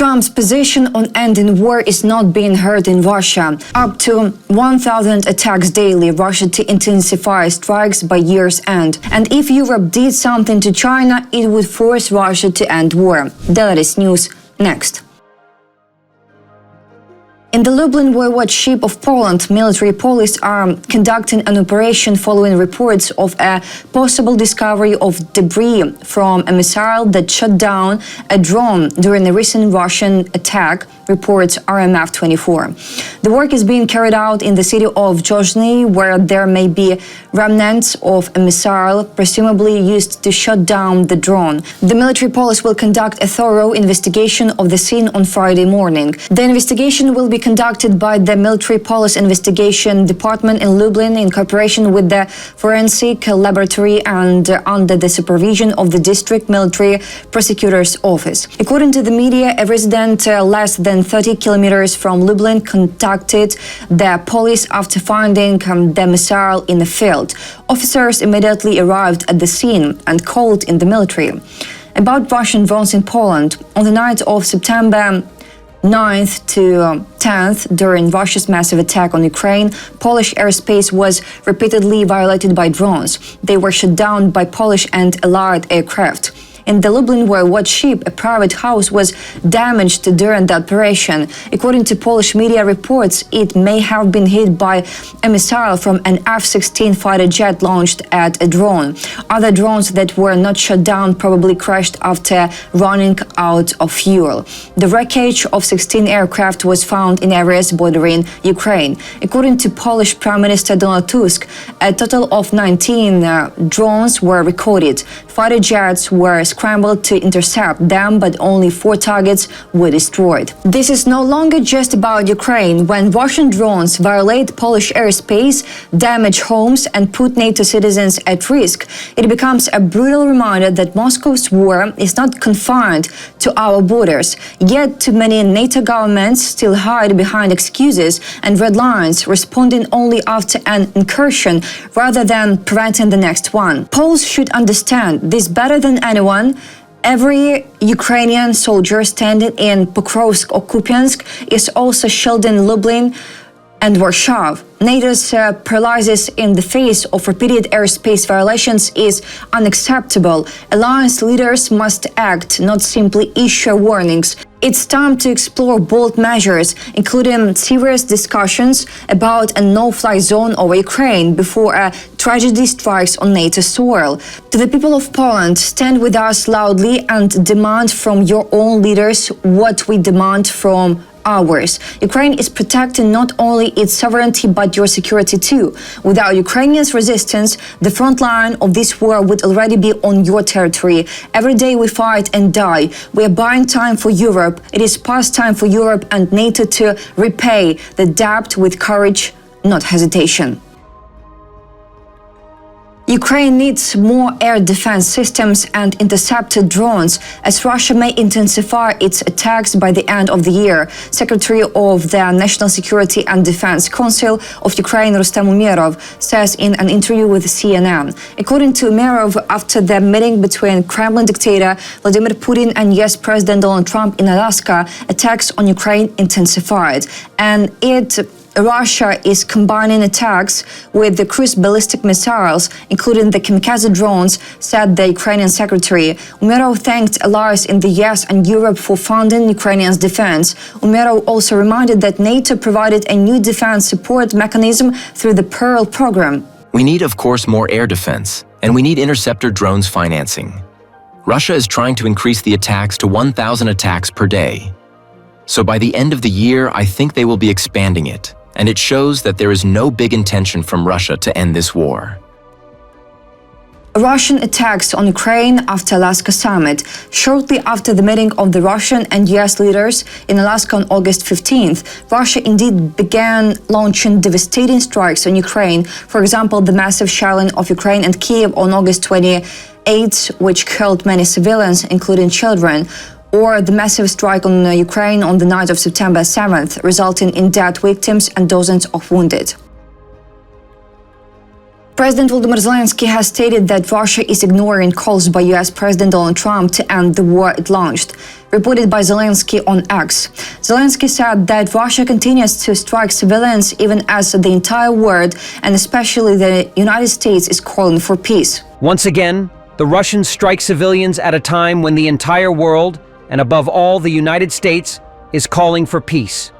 Trump's position on ending war is not being heard in Russia. Up to 1,000 attacks daily, Russia to intensify strikes by year's end. And if Europe did something to China, it would force Russia to end war. The latest news next. In the Lublin voivodeship ship of Poland, military police are conducting an operation following reports of a possible discovery of debris from a missile that shot down a drone during a recent Russian attack, reports RMF24. The work is being carried out in the city of Zhozny, where there may be remnants of a missile presumably used to shut down the drone. The military police will conduct a thorough investigation of the scene on Friday morning. The investigation will be conducted by the Military Police Investigation Department in Lublin in cooperation with the Forensic Laboratory and under the supervision of the District Military Prosecutor's Office. According to the media, a resident less than 30 kilometers from Lublin contacted the police after finding the missile in the field. Officers immediately arrived at the scene and called in the military. About Russian drones in Poland, on the night of September 9th to 10th, during Russia's massive attack on Ukraine, Polish airspace was repeatedly violated by drones. They were shot down by Polish and Allied aircraft. In the Lublin voivodeship ship, a private house was damaged during the operation. According to Polish media reports, it may have been hit by a missile from an F-16 fighter jet launched at a drone. Other drones that were not shot down probably crashed after running out of fuel. The wreckage of 16 aircraft was found in areas bordering Ukraine. According to Polish Prime Minister Donald Tusk, a total of 19 drones were recorded. Fighter jets were scrambled to intercept them, but only 4 targets were destroyed. This is no longer just about Ukraine. When Russian drones violate Polish airspace, damage homes, and put NATO citizens at risk, it becomes a brutal reminder that Moscow's war is not confined to our borders. Yet, too many NATO governments still hide behind excuses and red lines, responding only after an incursion rather than preventing the next one. Poles should understand this better than anyone. Every Ukrainian soldier standing in Pokrovsk or Kupiansk is also shielding Lublin and Warsaw. NATO's paralysis in the face of repeated airspace violations is unacceptable. Alliance leaders must act, not simply issue warnings. It's time to explore bold measures, including serious discussions about a no-fly zone over Ukraine before a tragedy strikes on NATO soil. To the people of Poland, stand with us loudly and demand from your own leaders what we demand from ours. Ukraine is protecting not only its sovereignty but your security too. Without Ukrainians' resistance, the front line of this war would already be on your territory. Every day we fight and die. We are buying time for Europe. It is past time for Europe and NATO to repay the debt with courage, not hesitation. Ukraine needs more air defense systems and interceptor drones as Russia may intensify its attacks by the end of the year. Secretary of the National Security and Defense Council of Ukraine, Rustem Umerov, says in an interview with CNN. According to Umerov, after the meeting between Kremlin dictator Vladimir Putin and US President Donald Trump in Alaska, attacks on Ukraine intensified, and Russia is combining attacks with the cruise ballistic missiles, including the kamikaze drones, said the Ukrainian secretary. Umerov thanked allies in the US and Europe for funding Ukrainians' defense. Umerov also reminded that NATO provided a new defense support mechanism through the Pearl program. We need, of course, more air defense, and we need interceptor drones financing. Russia is trying to increase the attacks to 1,000 attacks per day. So by the end of the year, I think they will be expanding it. And it shows that there is no big intention from Russia to end this war. Russian attacks on Ukraine after Alaska summit. Shortly after the meeting of the Russian and US leaders in Alaska on August 15th, Russia indeed began launching devastating strikes on Ukraine. For example, the massive shelling of Ukraine and Kiev on August 28th, which killed many civilians, including children, or the massive strike on Ukraine on the night of September 7th, resulting in dead victims and dozens of wounded. President Volodymyr Zelensky has stated that Russia is ignoring calls by US President Donald Trump to end the war it launched. Reported by Zelensky on X. Zelensky said that Russia continues to strike civilians even as the entire world, and especially the United States, is calling for peace. Once again, the Russians strike civilians at a time when the entire world, and above all the United States, is calling for peace.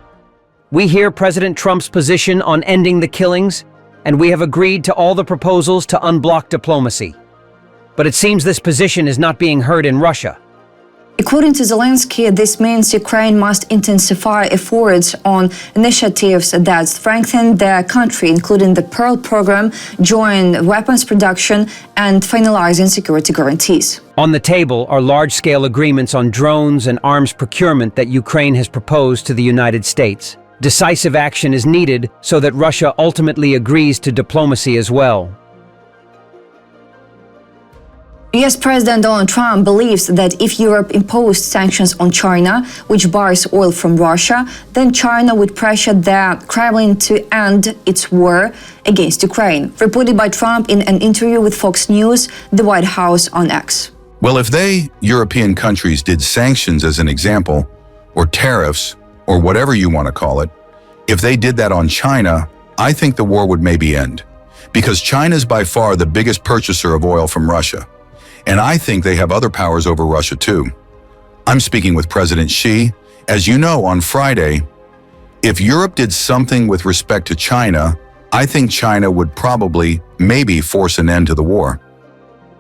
We hear President Trump's position on ending the killings, and we have agreed to all the proposals to unblock diplomacy. But it seems this position is not being heard in Russia. According to Zelensky, this means Ukraine must intensify efforts on initiatives that strengthen the country, including the Pearl program, joint weapons production, and finalizing security guarantees. On the table are large-scale agreements on drones and arms procurement that Ukraine has proposed to the United States. Decisive action is needed so that Russia ultimately agrees to diplomacy as well. US President Donald Trump believes that if Europe imposed sanctions on China, which buys oil from Russia, then China would pressure the Kremlin to end its war against Ukraine. Reported by Trump in an interview with Fox News, the White House on X. Well, if they, European countries, did sanctions as an example, or tariffs, or whatever you want to call it, if they did that on China, I think the war would maybe end. Because China is by far the biggest purchaser of oil from Russia. And I think they have other powers over Russia too. I'm speaking with President Xi. As you know, on Friday, if Europe did something with respect to China, I think China would probably, maybe force an end to the war.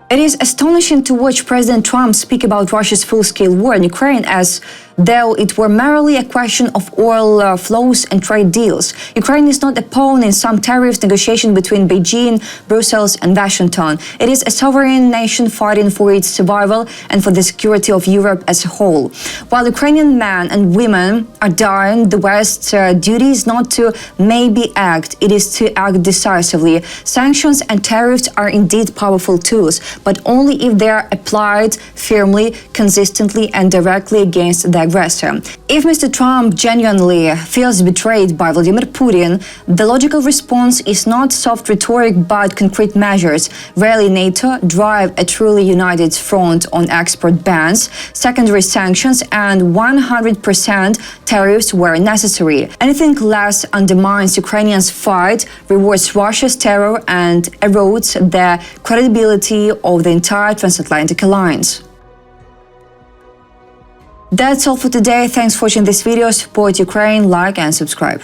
It is astonishing to watch President Trump speak about Russia's full-scale war in Ukraine as though it were merely a question of oil flows and trade deals. Ukraine is not a pawn in some tariff negotiation between Beijing, Brussels, and Washington. It is a sovereign nation fighting for its survival and for the security of Europe as a whole. While Ukrainian men and women are dying, the West's duty is not to maybe act, it is to act decisively. Sanctions and tariffs are indeed powerful tools, but only if they are applied firmly, consistently, and directly against the aggressor. If Mr. Trump genuinely feels betrayed by Vladimir Putin, the logical response is not soft rhetoric but concrete measures. Rally NATO, drive a truly united front on export bans, secondary sanctions, and 100% tariffs where necessary. Anything less undermines Ukrainians' fight, rewards Russia's terror, and erodes the credibility of the entire transatlantic alliance. That's all for today. Thanks for watching this video. Support Ukraine, like and subscribe.